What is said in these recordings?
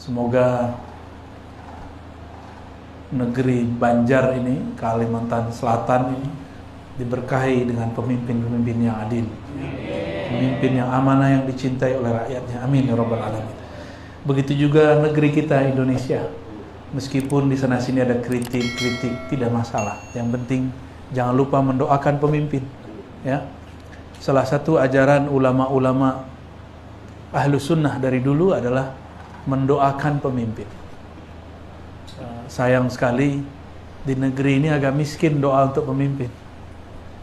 Semoga negeri Banjar ini, Kalimantan Selatan ini diberkahi dengan pemimpin-pemimpin yang adil, pemimpin yang amanah, yang dicintai oleh rakyatnya. Amin ya rabbal alamin. Begitu juga negeri kita Indonesia. Meskipun di sana sini ada kritik, tidak masalah. Yang penting jangan lupa mendoakan pemimpin. Ya, salah satu ajaran ulama-ulama Ahlus Sunnah dari dulu adalah mendoakan pemimpin. Sayang sekali di negeri ini agak miskin doa untuk pemimpin.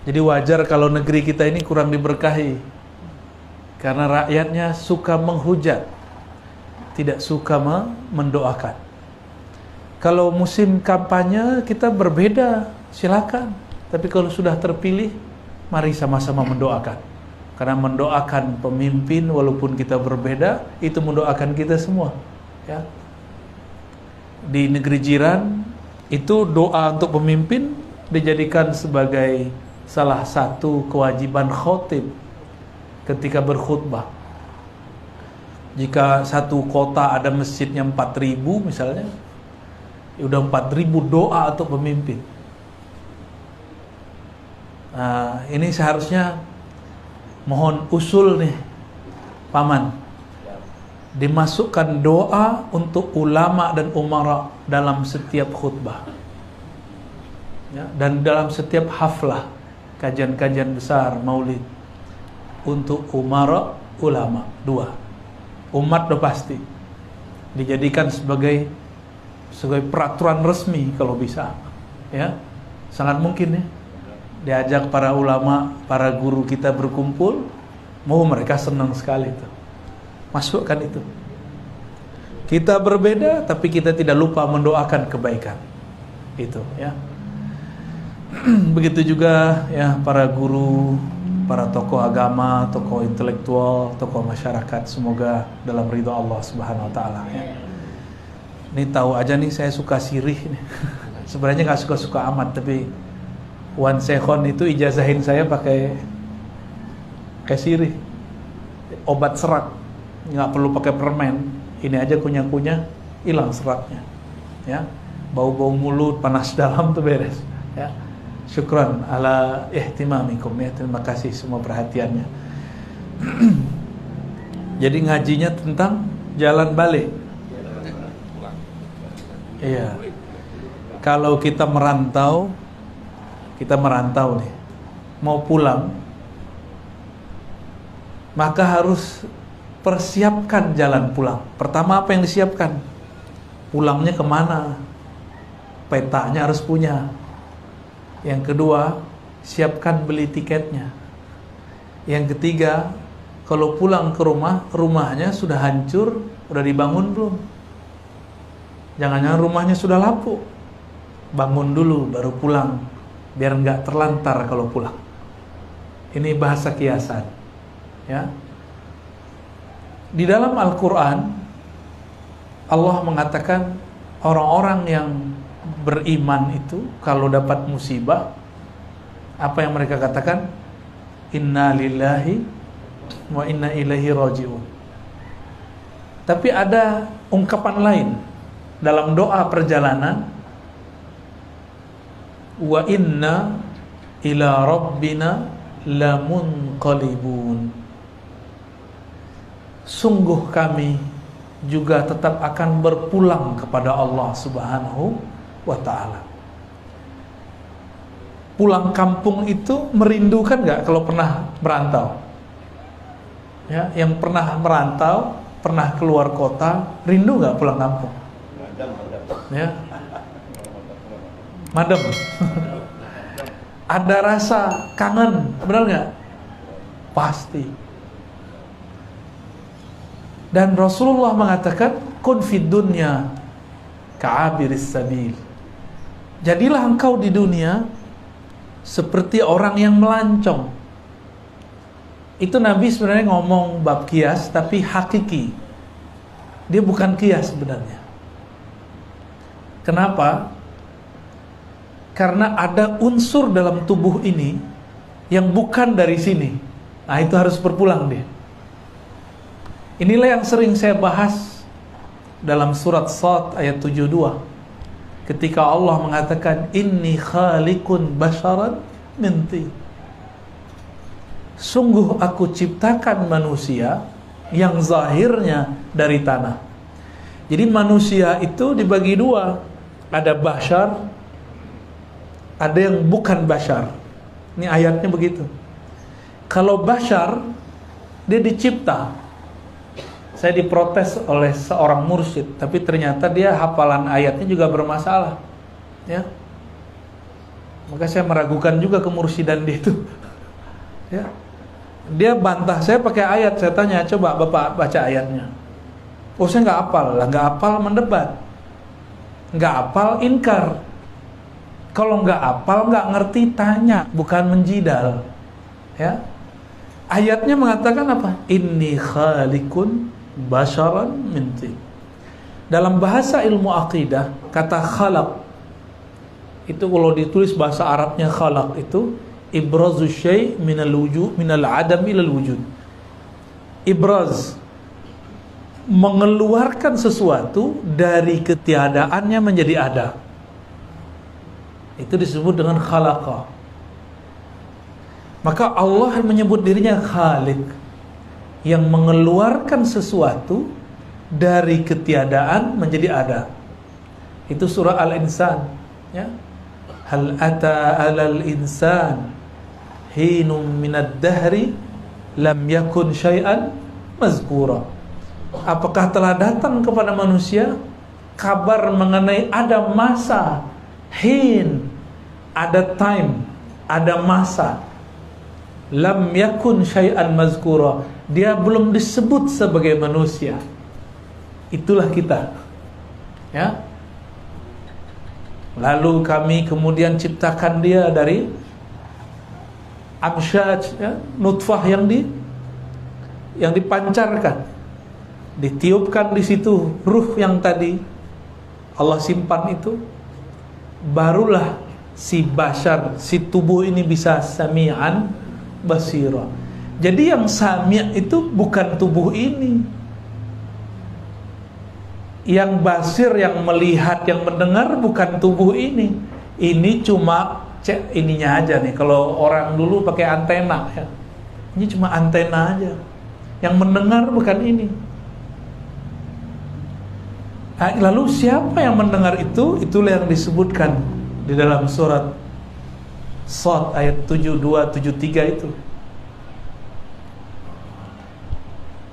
Jadi wajar kalau negeri kita ini kurang diberkahi, karena rakyatnya suka menghujat, tidak suka mendoakan. Kalau musim kampanye kita berbeda, silakan. Tapi kalau sudah terpilih, mari sama-sama mendoakan. Karena mendoakan pemimpin walaupun kita berbeda, itu mendoakan kita semua. Ya. Di negeri jiran, itu doa untuk pemimpin dijadikan sebagai salah satu kewajiban khotib ketika berkhutbah. Jika satu kota ada masjidnya 4.000 misalnya, udah 4.000 doa untuk pemimpin. Nah, ini seharusnya mohon usul nih, Paman, dimasukkan doa untuk ulama dan umara dalam setiap khutbah, ya, dan dalam setiap haflah, kajian-kajian besar maulid. Untuk umara, ulama, 2. Umat udah pasti dijadikan sebagai peraturan resmi kalau bisa, ya, sangat mungkin ya. Diajak para ulama, para guru kita berkumpul, mau mereka senang sekali itu. Masukkan itu. Kita berbeda, tapi kita tidak lupa mendoakan kebaikan. Itu, ya. Begitu juga ya para guru, para tokoh agama, tokoh intelektual, tokoh masyarakat, semoga dalam ridha Allah Subhanahu wa taala, ya. Ini tahu aja nih, saya suka sirih nih. Sebenarnya nggak suka-suka amat, tapi Wan Sekhon itu ijazahin saya pakai sirih, obat serak, nggak perlu pakai permen. Ini aja kunyah-kunyah, hilang seratnya, ya. Bau-bau mulut, panas dalam tuh beres, ya. Syukran ala ihtimamikum, ya. Terima kasih semua perhatiannya. Jadi ngajinya tentang jalan balik. Iya. Kalau kita merantau nih, mau pulang, maka harus persiapkan jalan pulang. Pertama, apa yang disiapkan? Pulangnya kemana? Petanya harus punya. Yang kedua, siapkan beli tiketnya. Yang ketiga, kalau pulang ke rumah, rumahnya sudah hancur, udah dibangun belum? Jangan-jangan rumahnya sudah lapuk. Bangun dulu baru pulang, biar nggak terlantar kalau pulang. Ini bahasa kiasan, ya. Di dalam Al-Quran, Allah mengatakan orang-orang yang beriman itu kalau dapat musibah, apa yang mereka katakan? Inna lillahi wa inna ilaihi raji'un. Tapi ada ungkapan lain dalam doa perjalanan, wa inna ila rabbina lamunqalibun. Sungguh kami juga tetap akan berpulang kepada Allah Subhanahu wa ta'ala. Pulang kampung itu merindukan gak kalau pernah merantau? Ya, yang pernah merantau, pernah keluar kota, rindu gak pulang kampung? Ya. Madem. Ada rasa kangen, benar gak? Pasti. Dan Rasulullah mengatakan, kun fid dunya ka'abiris sabil. Jadilah engkau di dunia seperti orang yang melancong. Itu Nabi sebenarnya ngomong bab kias, tapi hakiki. Dia bukan kias sebenarnya. Kenapa? Karena ada unsur dalam tubuh ini yang bukan dari sini. Nah, itu harus berpulang dia. Inilah yang sering saya bahas dalam surat Shad ayat 72, ketika Allah mengatakan inni khaliqun basharan min tin. Sungguh aku ciptakan manusia yang zahirnya dari tanah. Jadi manusia itu dibagi dua, ada bashar, ada yang bukan bashar. Ini ayatnya begitu. Kalau bashar, dia dicipta. Saya diprotes oleh seorang mursyid, tapi ternyata dia hafalan ayatnya juga bermasalah, ya. Maka saya meragukan juga kemursidan dia itu. Ya. Dia bantah saya pakai ayat. Saya tanya, coba Bapak baca ayatnya. Oh, saya nggak hafal. Lah, nggak hafal mendebat, nggak hafal inkar. Kalau nggak hafal, nggak ngerti, tanya, bukan menjidal. Ya. Ayatnya mengatakan apa? Inni khaliqun basharan min tin. Dalam bahasa ilmu akidah, kata khalaq itu kalau ditulis bahasa Arabnya khalaq itu ibrazu syai' minal wujud, minal adam ilal wujud. Ibraz, mengeluarkan sesuatu dari ketiadaannya menjadi ada. Itu disebut dengan khalaqa. Maka Allah menyebut dirinya Khaliq, yang mengeluarkan sesuatu dari ketiadaan menjadi ada. Itu surah Al-Insan, ya. Hal ata 'alal insan hinum minad dahri lam yakun syai'an mazkura. Apakah telah datang kepada manusia kabar mengenai ada masa, hin, ada time, ada masa, lam yakun syai'an mazkura, dia belum disebut sebagai manusia. Itulah kita, ya. Lalu kami kemudian ciptakan dia dari amsyaj, ya, nutfah yang dipancarkan, ditiupkan di situ ruh yang tadi Allah simpan itu, barulah si bashar, si tubuh ini bisa sami'an basira. Jadi yang sami' itu bukan tubuh ini. Yang basir, yang melihat, yang mendengar bukan tubuh ini. Ini cuma ininya aja nih. Kalau orang dulu pakai antena, ya. Ini cuma antena aja. Yang mendengar bukan ini. Nah, lalu siapa yang mendengar itu? Itulah yang disebutkan di dalam surat Shad ayat 72-73 itu.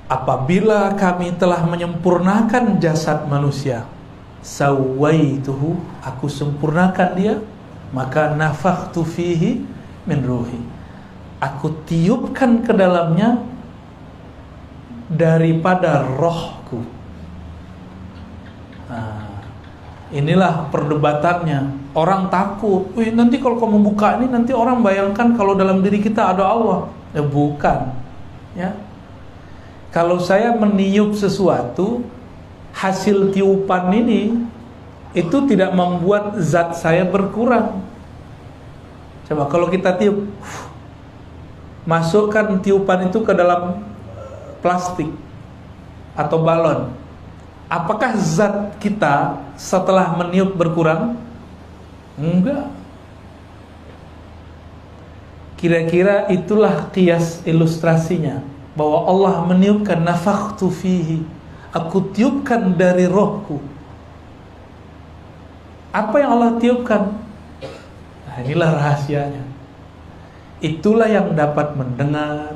Apabila kami telah menyempurnakan jasad manusia, sawaituhu, aku sempurnakan dia, maka nafakhtu fihi min ruhi, aku tiupkan ke dalamnya daripada rohku. Nah, inilah perdebatannya. Orang takut, wih, nanti kalau kamu buka ini, nanti orang bayangkan kalau dalam diri kita ada Allah. Ya bukan, ya. Kalau saya meniup sesuatu, hasil tiupan ini itu tidak membuat zat saya berkurang. Coba kalau kita tiup, masukkan tiupan itu ke dalam plastik atau balon, apakah zat kita setelah meniup berkurang? Enggak. Kira-kira itulah qiyas ilustrasinya, bahwa Allah meniupkan nafakhtu fihi, aku tiupkan dari rohku. Apa yang Allah tiupkan? Nah, inilah rahasianya. Itulah yang dapat mendengar,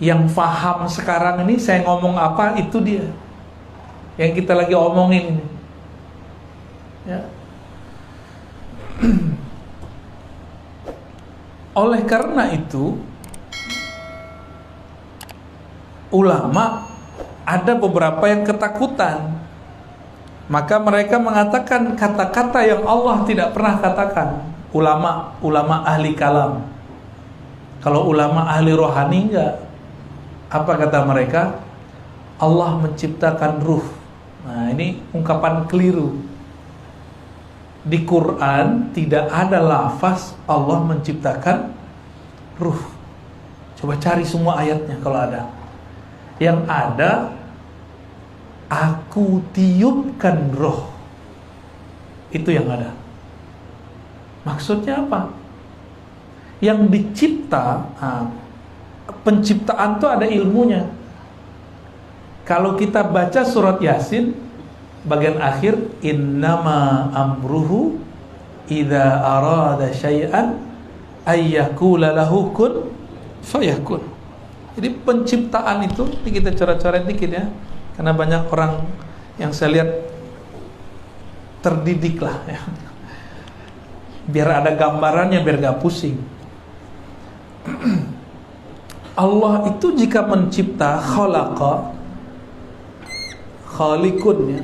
yang faham sekarang ini saya ngomong apa, itu dia yang kita lagi omongin ini, ya. Oleh karena itu, ulama ada beberapa yang ketakutan, maka mereka mengatakan kata-kata yang Allah tidak pernah katakan. Ulama ahli kalam. Kalau ulama ahli rohani enggak. Apa kata mereka? Allah menciptakan ruh. Nah, ini ungkapan keliru. Di Quran tidak ada lafaz Allah menciptakan ruh. Coba cari semua ayatnya kalau ada. Yang aku tiupkan roh. Itu yang ada. Maksudnya apa? Yang dicipta, penciptaan itu ada ilmunya. Kalau kita baca surat Yasin bagian akhir, innama amruhu idza arada syai'an ayyakula lahu kun fayakun. Jadi penciptaan itu, ini kita coret-coret dikit ya, karena banyak orang yang saya lihat terdidik lah ya, biar ada gambarannya, biar gak pusing. Allah itu jika mencipta, khalaqa, khaliqun ya.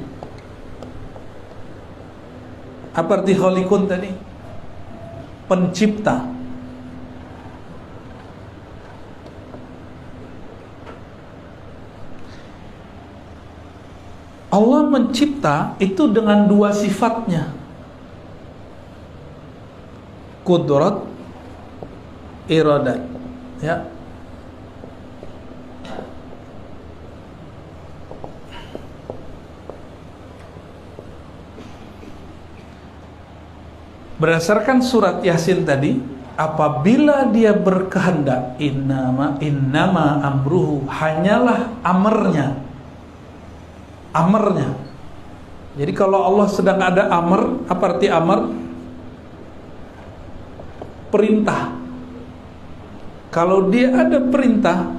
Apa arti khaliqun tadi? Pencipta. Allah mencipta itu dengan dua sifatnya, qudrat, iradat ya. Berdasarkan surat Yasin tadi, apabila dia berkehendak, innama amruhu, hanyalah amarnya. Jadi kalau Allah sedang ada amr, apa arti amr? Perintah. Kalau dia ada perintah,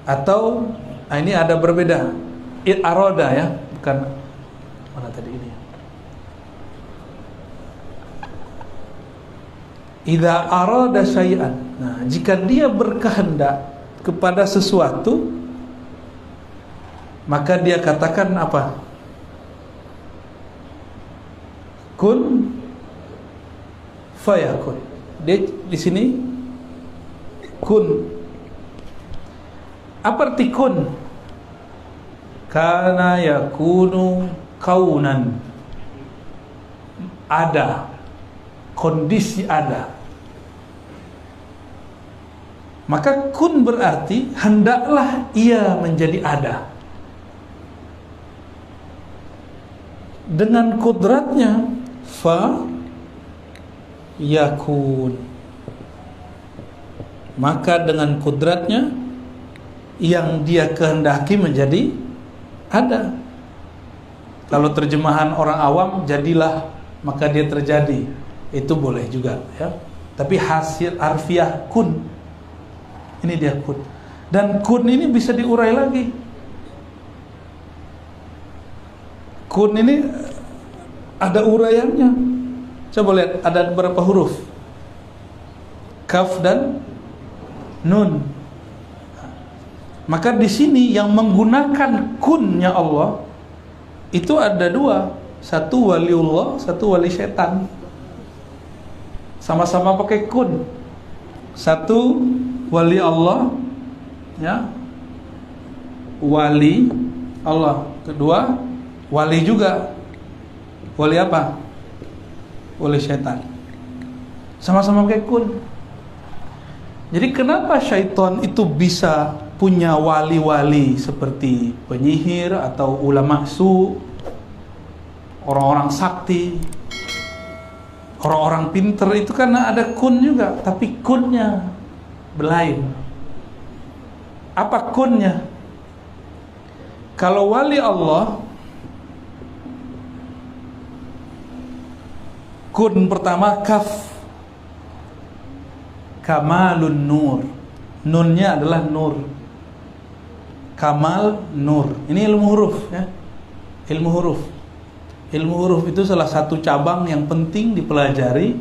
atau ini ada berbeda, aroda ya, bukan mana tadi ini. Idza arada syai'an. Nah, jika dia berkehendak kepada sesuatu, maka dia katakan apa? Kun fayakun. Dia di sini kun. Apa arti kun? Kana yakunu kaunan. Ada. Kondisi ada. Maka kun berarti hendaklah ia menjadi ada. Dengan kudratnya fa yakun. Maka dengan kudratnya yang dia kehendaki menjadi ada. Kalau terjemahan orang awam, jadilah maka dia terjadi. Itu boleh juga ya. Tapi hasil harfiah kun. Ini dia kun. Dan kun ini bisa diurai lagi. Kun ini ada uraiannya. Coba lihat, ada berapa huruf? Kaf dan nun. Maka di sini yang menggunakan kunnya Allah itu ada dua. Satu waliullah, satu wali setan. Sama-sama pakai kun. Satu wali Allah ya, wali Allah. Kedua wali juga. Wali apa? Wali setan. Sama-sama pakai kun. Jadi kenapa syaitan itu bisa punya wali-wali seperti penyihir atau ulama su, orang-orang sakti, orang-orang pinter, itu karena ada kun juga, tapi kunnya belain. Apa kunnya? Kalau wali Allah, kun pertama kaf, kamalun nur. Nunnya adalah nur. Kamal nur. Ini ilmu huruf ya. Ilmu huruf. Ilmu huruf itu salah satu cabang yang penting dipelajari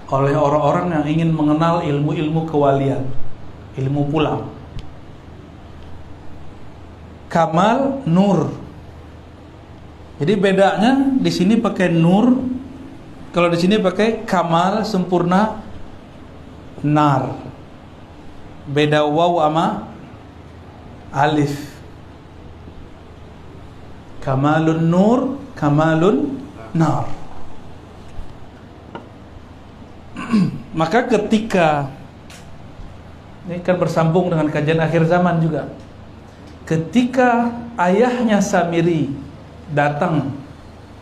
oleh orang-orang yang ingin mengenal ilmu-ilmu kewalian. Ilmu pulang. Kamal nur. Jadi bedanya di sini pakai nur, kalau di sini pakai kamal sempurna nar. Beda waw sama alif. Kamalun nur, kamalun nar. Maka ketika Ini kan bersambung dengan kajian akhir zaman juga. Ketika ayahnya Samiri datang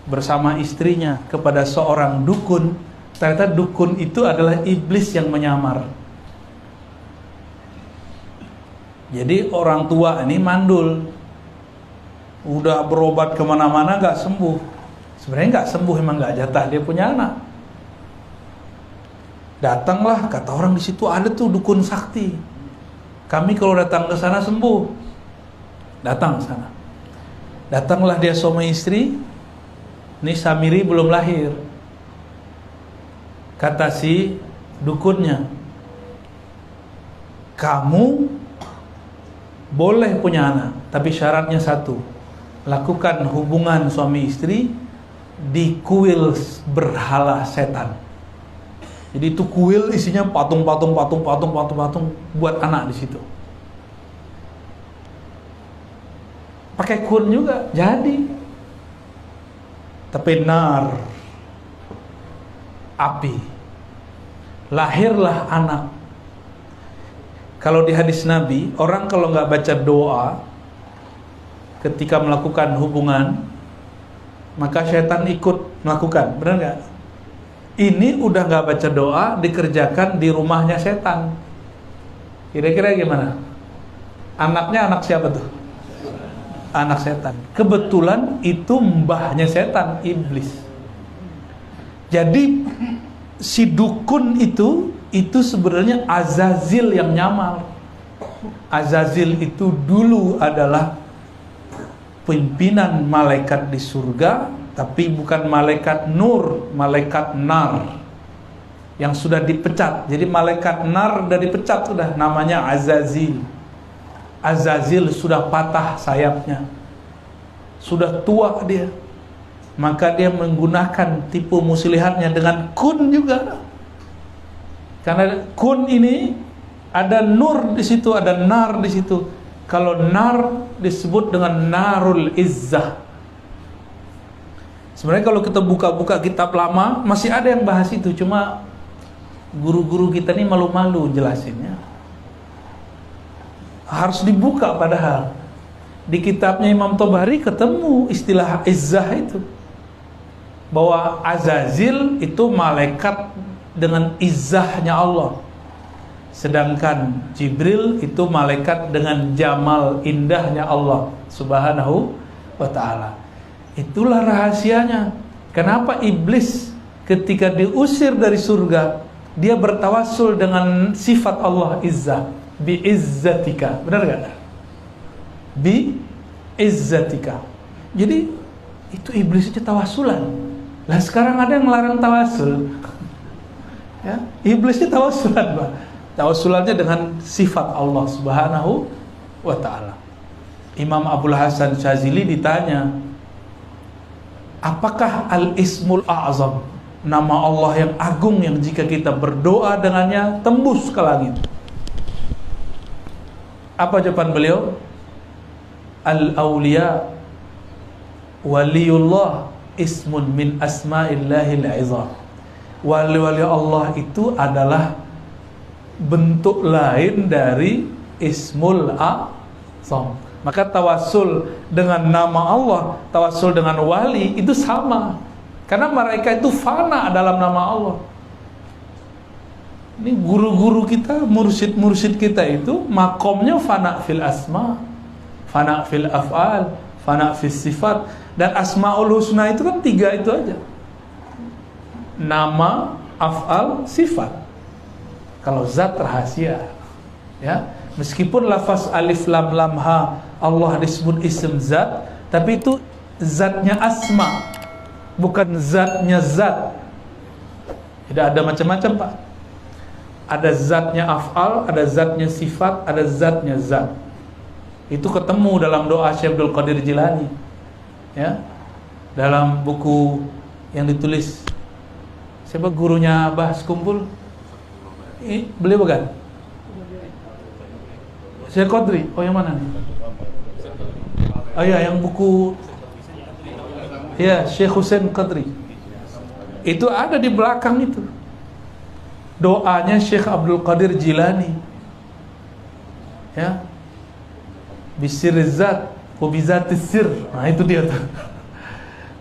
bersama istrinya kepada seorang dukun, ternyata dukun itu adalah iblis yang menyamar. Jadi orang tua ini mandul, udah berobat kemana-mana gak sembuh. Sebenarnya gak sembuh, emang gak jatah dia punya anak. Datanglah, kata orang di situ ada tuh dukun sakti. Kami kalau datang ke sana sembuh. Datang ke sana. Datanglah dia suami istri. Ini Samiri belum lahir. Kata si dukunnya, kamu boleh punya anak, tapi syaratnya satu, lakukan hubungan suami istri di kuil berhala setan. Jadi itu kuil isinya patung buat anak di situ. Pakai kun juga jadi. Tapi nar, api. Lahirlah anak. Kalau di hadis Nabi, orang kalau nggak baca doa ketika melakukan hubungan, maka syaitan ikut melakukan. Benar nggak? Ini udah nggak baca doa, dikerjakan di rumahnya setan. Kira-kira gimana? Anaknya anak siapa tuh? Anak setan. Kebetulan itu mbahnya setan, iblis. Jadi si dukun itu sebenarnya Azazil yang nyamar. Azazil itu dulu adalah pimpinan malaikat di surga, tapi bukan malaikat nur, malaikat nar yang sudah dipecat. Jadi malaikat nar sudah dipecat, sudah namanya Azazil. Azazil sudah patah sayapnya, sudah tua dia. Maka dia menggunakan tipu muslihatnya dengan kun juga. Karena kun ini ada nur di situ, ada nar di situ. Kalau nar disebut dengan narul izzah. Sebenarnya kalau kita buka-buka kitab lama masih ada yang bahas itu, cuma guru-guru kita ini malu-malu jelasinnya. Harus dibuka padahal. Di kitabnya Imam Tabari ketemu istilah izzah itu. Bahwa Azazil itu malaikat dengan izzahnya Allah. Sedangkan Jibril itu malaikat dengan jamal indahnya Allah Subhanahu wa ta'ala. Itulah rahasianya. Kenapa iblis ketika diusir dari surga, dia bertawassul dengan sifat Allah izzah, bi izzatika. Benar gak? Bi izzatika. Jadi itu iblis itu tawassulan. Lah sekarang ada yang melarang tawassul. Ya, iblisnya tawassulan, Pak. Tawassulannya dengan sifat Allah Subhanahu wa ta'ala. Imam Abul Hasan Syazili ditanya, apakah al-ismul a'zam, nama Allah yang agung yang jika kita berdoa dengannya tembus ke langit? Apa jawaban beliau? Al-awliya waliyullah ismun min asma'illahil izam. Wali-wali Allah itu adalah bentuk lain dari ismul a'zam. Maka tawassul dengan nama Allah, tawassul dengan wali itu sama. Karena mereka itu fana dalam nama Allah. Ini guru-guru kita, mursyid-mursyid kita itu makomnya fana fil asma, fana fil af'al, fana fil sifat. Dan asma'ul husna itu kan 3 itu aja. Nama, af'al, sifat. Kalau zat rahasia, ya. Meskipun lafaz alif lam lam ha Allah disebut isim zat, tapi itu zatnya asma, bukan zatnya zat. Tidak ada macam-macam, Pak. Ada zatnya af'al, ada zatnya sifat, ada zatnya zat. Itu ketemu dalam doa Syekh Abdul Qadir Jilani, ya, dalam buku yang ditulis siapa gurunya Abah Sekumpul? Beliau bukan? Syekh Qadri. Oh, yang mana nih? Oh ya, yang buku ya Syekh Husain Qadri. Itu ada di belakang itu. Doanya Syekh Abdul Qadir Jilani. Ya. Bisirrizat wa bizatis sir. Nah, itu dia tuh.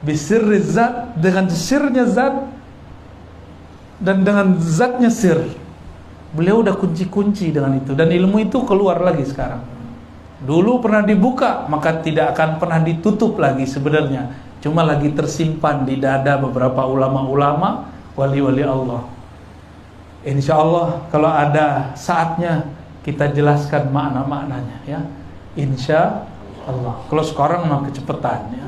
Bisirrizat, dengan sirnya zat dan dengan zatnya sir. Beliau udah kunci-kunci dengan itu, dan ilmu itu keluar lagi sekarang. Dulu pernah dibuka, maka tidak akan pernah ditutup lagi sebenarnya. Cuma lagi tersimpan di dada beberapa ulama-ulama, wali-wali Allah. Insya Allah kalau ada saatnya kita jelaskan makna-maknanya, ya. Insya Allah. Kalau sekarang mah kecepatan, ya.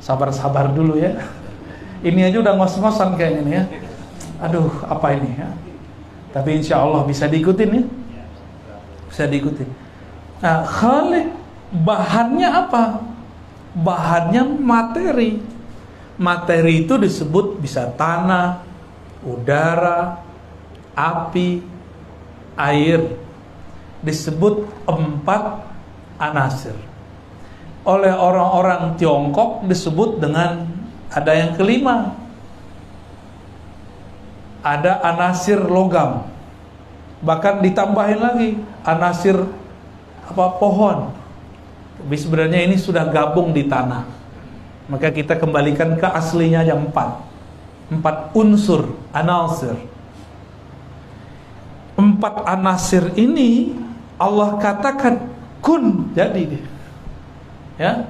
Sabar-sabar dulu, ya. Ini aja udah ngos-ngosan kayaknya nih, ya. Aduh, apa ini, ya. Tapi insya Allah bisa diikutin, ya. Bisa diikutin. Nah, khaliq bahannya apa? Bahannya materi. Materi itu disebut bisa tanah, udara, api, air. Disebut 4 anasir. Oleh orang-orang Tiongkok disebut dengan ada yang kelima. Ada anasir logam. Bahkan ditambahin lagi anasir pohon. Tapi sebenarnya ini sudah gabung di tanah. Maka kita kembalikan ke aslinya yang 4 unsur, anasir. 4 anasir ini Allah katakan kun, jadi deh. Ya.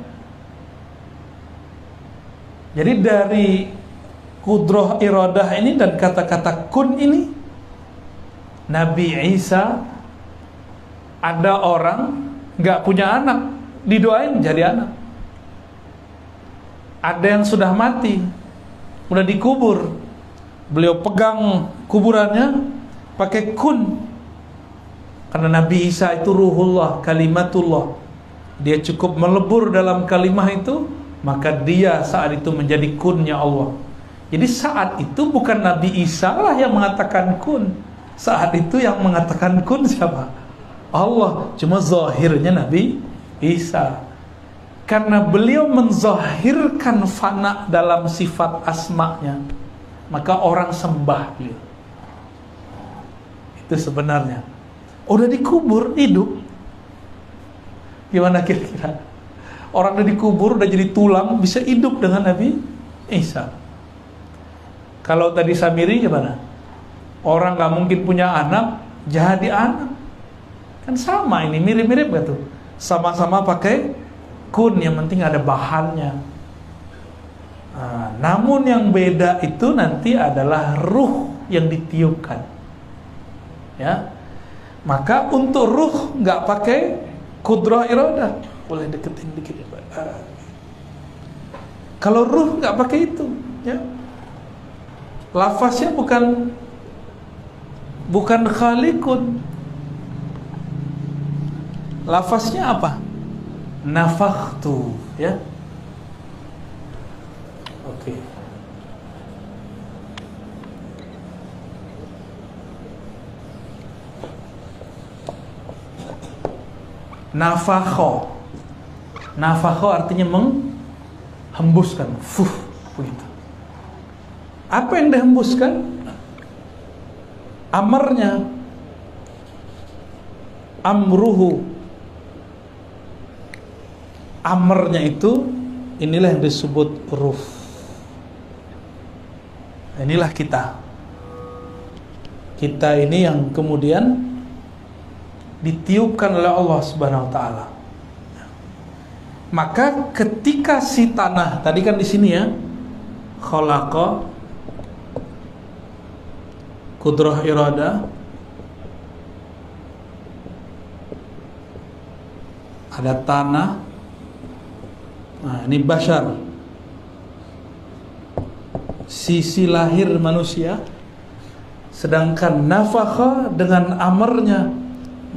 Jadi dari kudrah iradah ini dan kata-kata kun ini, Nabi Isa, ada orang nggak punya anak, didoain jadi anak. Ada yang sudah mati, udah dikubur, beliau pegang kuburannya pakai kun, karena Nabi Isa itu ruhullah, kalimatullah. Dia cukup melebur dalam kalimah itu, maka dia saat itu menjadi kunnya Allah. Jadi saat itu bukan Nabi Isa lah yang mengatakan kun. Saat itu yang mengatakan kun siapa? Allah. Cuma zahirnya Nabi Isa. Karena beliau menzahirkan fana dalam sifat asma'nya, maka orang sembah beliau. Itu sebenarnya. Udah dikubur, hidup. Gimana kira-kira? Orang udah dikubur, udah jadi tulang, bisa hidup dengan Nabi Isa. Kalau tadi Samiri gimana? Orang gak mungkin punya anak, jadi anak. Kan sama ini, mirip-mirip gak tuh? Sama-sama pakai kun, yang penting ada bahannya. Nah, namun yang beda itu nanti adalah ruh yang ditiupkan. Ya. Maka untuk ruh nggak pakai kudrah iradah. Boleh deketin dikit ya, Pak. Kalau ruh nggak pakai itu, ya. Lafaznya bukan khaliqun. Lafaznya apa? Nafakhtu, ya. Oke. Nafakho. Nafakho artinya menghembuskan. Begitu. Apa yang dihembuskan? Amarnya. Amruhu. Amarnya itu, inilah yang disebut ruh. Inilah kita. Kita ini yang kemudian ditiupkan oleh Allah Subhanahu wa taala. Maka ketika si tanah, tadi kan di sini ya, khalaqa, kudrah irada, ada tanah. Nah, ini bashar, sisi lahir manusia. Sedangkan nafakha dengan amarnya,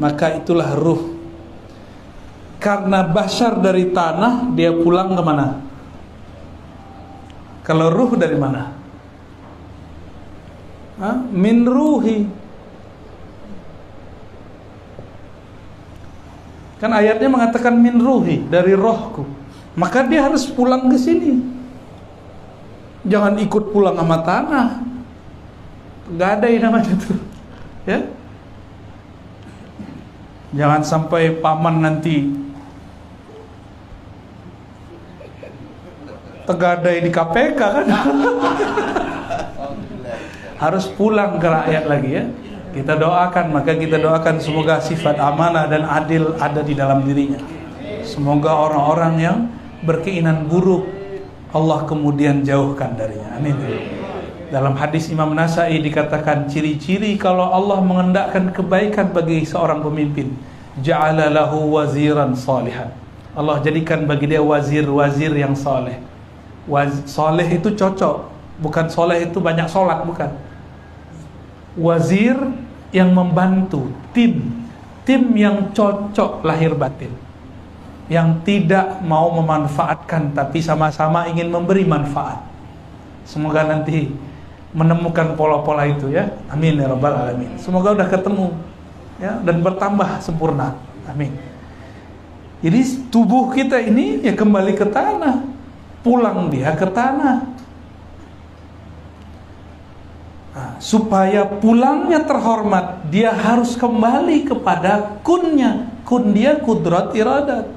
maka itulah ruh. Karena bashar dari tanah, dia pulang ke mana? Kalau ruh dari mana? Min ruhi. Kan ayatnya mengatakan min ruhi, dari rohku. Maka dia harus pulang ke sini. Jangan ikut pulang sama tanah. Gak ada yang namanya itu, ya. Jangan sampai paman nanti tegadai di KPK kan. Harus pulang ke rakyat lagi ya. Kita doakan, maka kita doakan semoga sifat amanah dan adil ada di dalam dirinya. Semoga orang-orang yang berkeinginan buruk Allah kemudian jauhkan darinya. Amin. Dalam hadis Imam Nasai dikatakan ciri-ciri kalau Allah mengendakkan kebaikan bagi seorang pemimpin, ja'ala lahu waziran salihan. Allah jadikan bagi dia wazir-wazir yang saleh. Saleh itu cocok, bukan soleh itu banyak sholat, bukan. Wazir yang membantu, tim yang cocok lahir batin, yang tidak mau memanfaatkan tapi sama-sama ingin memberi manfaat. Semoga nanti menemukan pola-pola itu ya. Amin ya rabbal alamin. Semoga udah ketemu ya dan bertambah sempurna. Amin. Jadi tubuh kita ini ya kembali ke tanah, pulang dia ke tanah. Nah, supaya pulangnya terhormat, dia harus kembali kepada kunnya. Kun dia kudrat iradat.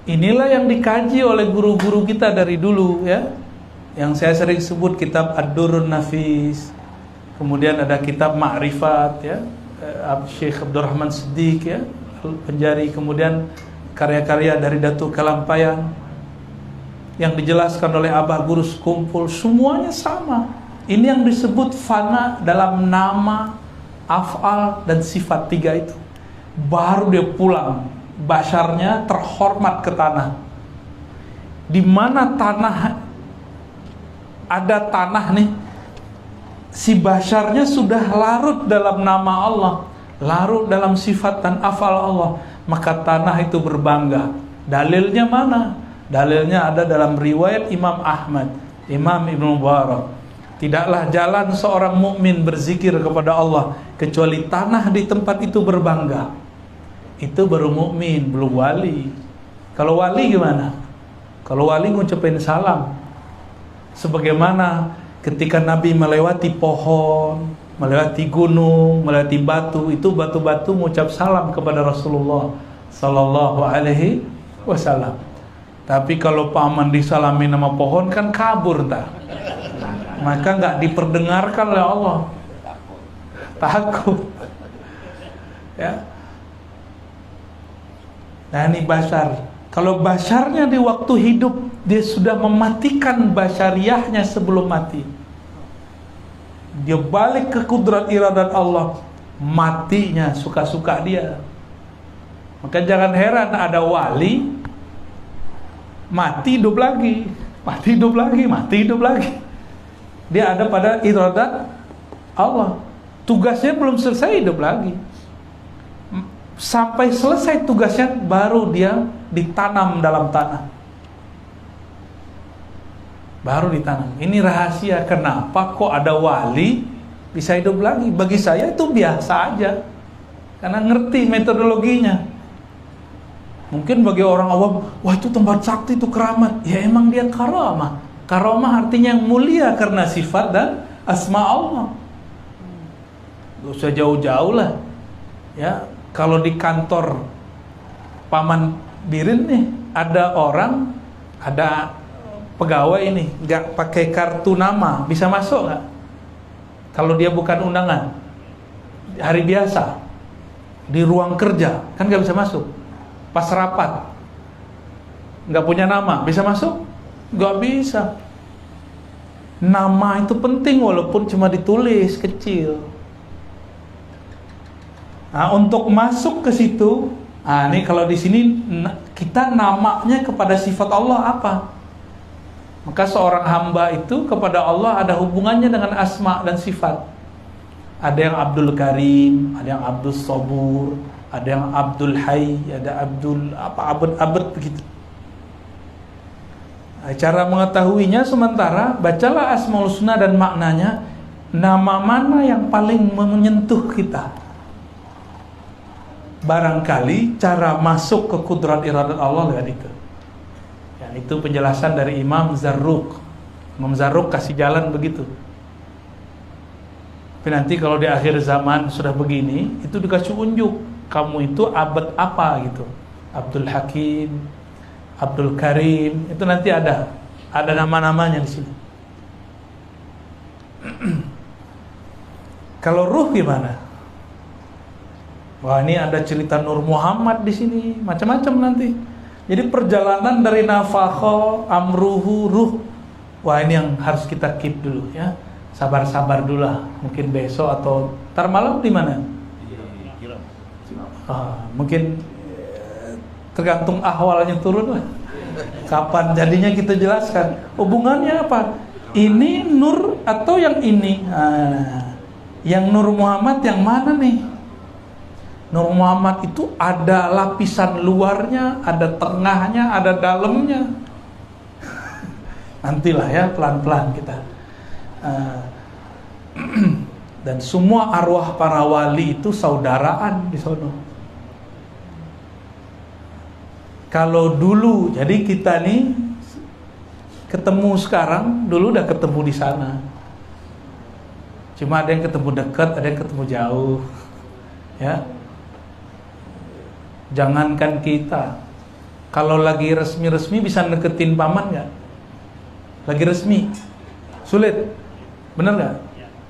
Inilah yang dikaji oleh guru-guru kita dari dulu ya. Yang saya sering sebut kitab Ad-Durrun Nafis. Kemudian ada kitab Ma'rifat ya, Syekh Abdurrahman Siddiq ya, Penjari. Kemudian karya-karya dari Datuk Kalampayan yang dijelaskan oleh Abah Guru Sekumpul, semuanya sama. Ini yang disebut fana dalam nama, af'al dan sifat tiga itu. Baru dia pulang, basyarnya terhormat ke tanah. Di mana tanah, ada tanah nih, si basyarnya sudah larut dalam nama Allah, larut dalam sifat dan af'al Allah, maka tanah itu berbangga. Dalilnya mana? Dalilnya ada dalam riwayat Imam Ahmad, Imam Ibnu Mubarak. Tidaklah jalan seorang mukmin berzikir kepada Allah kecuali tanah di tempat itu berbangga. Itu baru mukmin, belum wali. Kalau wali gimana? Kalau wali ngucapin salam. Sebagaimana ketika Nabi melewati pohon, melewati gunung, melewati batu, itu batu-batu mengucap salam kepada Rasulullah sallallahu alaihi wasallam. Tapi kalau paman disalami nama pohon kan kabur tak, maka nggak diperdengarkan oleh Allah. Takut. Ya. Nah ini basyar. Kalau basyarnya di waktu hidup dia sudah mematikan basyariahnya sebelum mati. Dia balik ke kudrat iradat Allah, matinya suka-suka dia. Maka jangan heran ada wali mati hidup lagi, mati hidup lagi, mati hidup lagi. Dia ada pada iradat Allah. Tugasnya belum selesai, hidup lagi. Sampai selesai tugasnya baru dia ditanam dalam tanah. Baru ditanam. Ini rahasia kenapa kok ada wali bisa hidup lagi. Bagi saya itu biasa aja, karena ngerti metodologinya. Mungkin bagi orang awam, wah itu tempat sakti, itu keramat. Ya emang dia karamah. Karamah artinya yang mulia karena sifat dan asma Allah. Gak usah jauh-jauh lah. Ya, kalau di kantor Paman Birin nih, ada orang, ada pegawai ini nggak pakai kartu nama, bisa masuk nggak? Kalau dia bukan undangan, hari biasa, di ruang kerja kan nggak bisa masuk. Pas rapat nggak punya nama, bisa masuk? Nggak bisa. Nama itu penting walaupun cuma ditulis kecil. Nah, untuk masuk ke situ, nah ini kalau di sini kita namanya kepada sifat Allah apa? Maka seorang hamba itu kepada Allah ada hubungannya dengan asma dan sifat. Ada yang Abdul Karim, ada yang Abdul Sabur, ada yang Abdul Hayy, ada Abdul abad begitu. Nah, cara mengetahuinya sementara bacalah Asmaul Husna dan maknanya, nama mana yang paling menyentuh kita. Barangkali cara masuk ke kudrat iradat Allah lewat itu. Dan itu penjelasan dari Imam Zarruq. Imam Zarruq kasih jalan begitu. Tapi nanti kalau di akhir zaman sudah begini, itu dikasih unjuk, kamu itu abad apa gitu. Abdul Hakim, Abdul Karim, itu nanti ada nama-namanya di sini. Kalau ruh gimana? Wah, ini ada cerita Nur Muhammad di sini, macam-macam nanti. Jadi perjalanan dari nafakho, amruhu, ruh. Wah, ini yang harus kita keep dulu ya. Sabar-sabar dulu lah. Mungkin besok atau ntar malam di mana? Mungkin tergantung ahwalnya turun lah. Kapan jadinya kita jelaskan. Hubungannya apa? Ini nur atau yang ini? Yang Nur Muhammad yang mana nih? Nur Muhammad itu ada lapisan luarnya, ada tengahnya, ada dalamnya. Nantilah ya, pelan-pelan kita. Dan semua arwah para wali itu saudaraan di sono. Kalau dulu, jadi kita nih ketemu sekarang, dulu udah ketemu di sana. Cuma ada yang ketemu dekat, ada yang ketemu jauh. Ya. Jangankan kita, kalau lagi resmi-resmi bisa deketin paman nggak? Lagi resmi, sulit, bener nggak?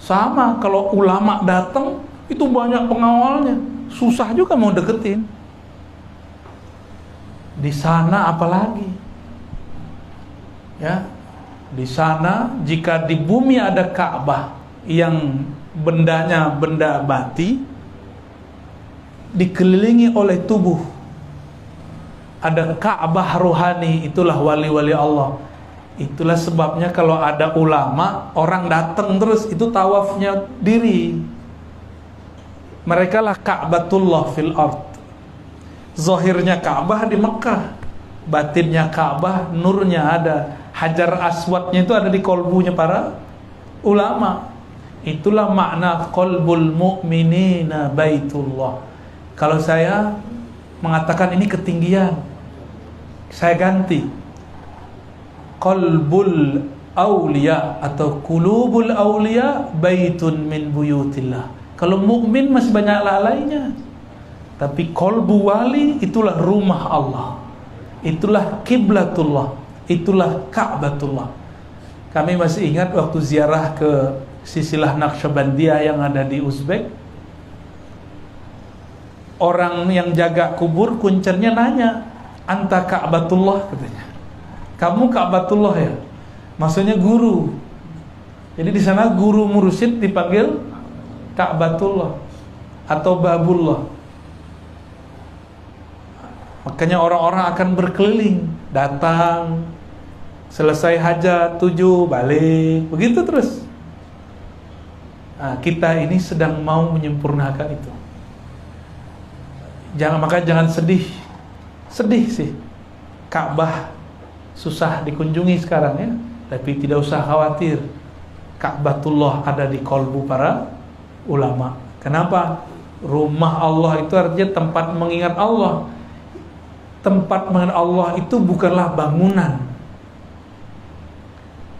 Sama, kalau ulama datang itu banyak pengawalnya, susah juga mau deketin. Di sana apalagi, ya, di sana jika di bumi ada Ka'bah yang bendanya benda bati, dikelilingi oleh tubuh, ada Ka'bah rohani, itulah wali-wali Allah. Itulah sebabnya kalau ada ulama, orang datang terus, itu tawafnya diri. Mereka lah Ka'batullah fil ard. Zahirnya Ka'bah di Mekah, batinnya Ka'bah, nurnya ada. Hajar aswadnya itu ada di kolbunya para ulama. Itulah makna qalbul mu'minina baitullah. Kalau saya mengatakan ini ketinggian, saya ganti qalbul awliya atau qulubul awliya baitun min buyutillah. Kalau mukmin masih banyak lalainya, tapi qalbu wali itulah rumah Allah, itulah kiblatullah, itulah Ka'batullah. Kami masih ingat waktu ziarah ke silsilah Naqsyabandiyah yang ada di Uzbek. Orang yang jaga kubur kuncernya nanya, anta Ka'batullah, katanya. Kamu Ka'batullah ya? Maksudnya guru. Jadi di sana guru mursyid dipanggil Ka'batullah atau Babullah. Makanya orang-orang akan berkeliling, datang, selesai hajat, tujuh, balik, begitu terus. Nah, kita ini sedang mau menyempurnakan itu. Jangan sedih sih. Ka'bah susah dikunjungi sekarang ya, tapi tidak usah khawatir. Ka'batullah ada di kolbu para ulama. Kenapa? Rumah Allah itu artinya tempat mengingat Allah. Tempat mengingat Allah itu bukanlah bangunan.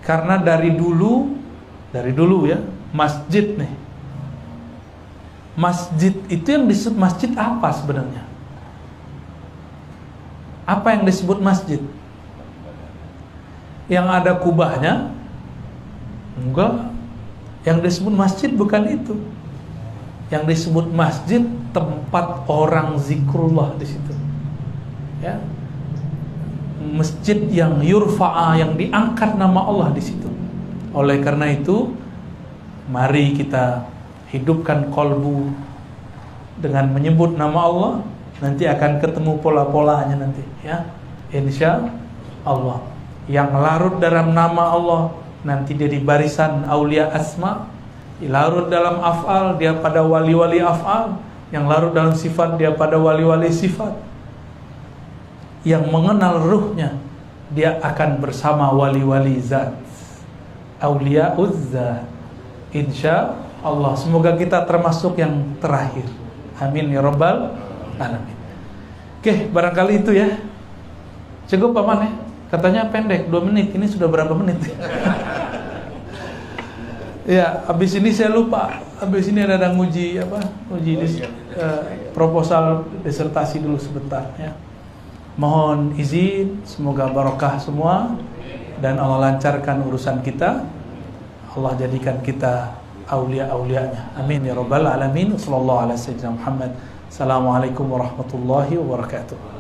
Karena dari dulu ya, masjid nih. Masjid itu yang disebut masjid apa sebenarnya? Apa yang disebut masjid? Yang ada kubahnya? Enggak. Yang disebut masjid bukan itu. Yang disebut masjid tempat orang zikrullah di situ. Ya. Masjid yang yurfa'a, yang diangkat nama Allah di situ. Oleh karena itu, mari kita hidupkan kolbu dengan menyebut nama Allah, nanti akan ketemu pola-polanya nanti ya, insya Allah. Yang larut dalam nama Allah nanti dia di barisan aulia asma, larut dalam af'al dia pada wali-wali af'al, yang larut dalam sifat dia pada wali-wali sifat, yang mengenal ruhnya dia akan bersama wali-wali zat, aulia uzzat, insya Allah. Semoga kita termasuk yang terakhir. Amin ya rabbal alamin. Oke, barangkali itu ya. Cukup paman ya. Katanya pendek 2 menit. Ini sudah berapa menit? Ya, habis ini saya lupa. Habis ini ada nguji apa? Proposal disertasi dulu sebentar ya. Mohon izin, semoga barokah semua dan Allah lancarkan urusan kita. Allah jadikan kita aulia-aulianya. Amin ya rabbal alamin. Sallallahu alaihi wasallam Muhammad. Assalamualaikum warahmatullahi wabarakatuh.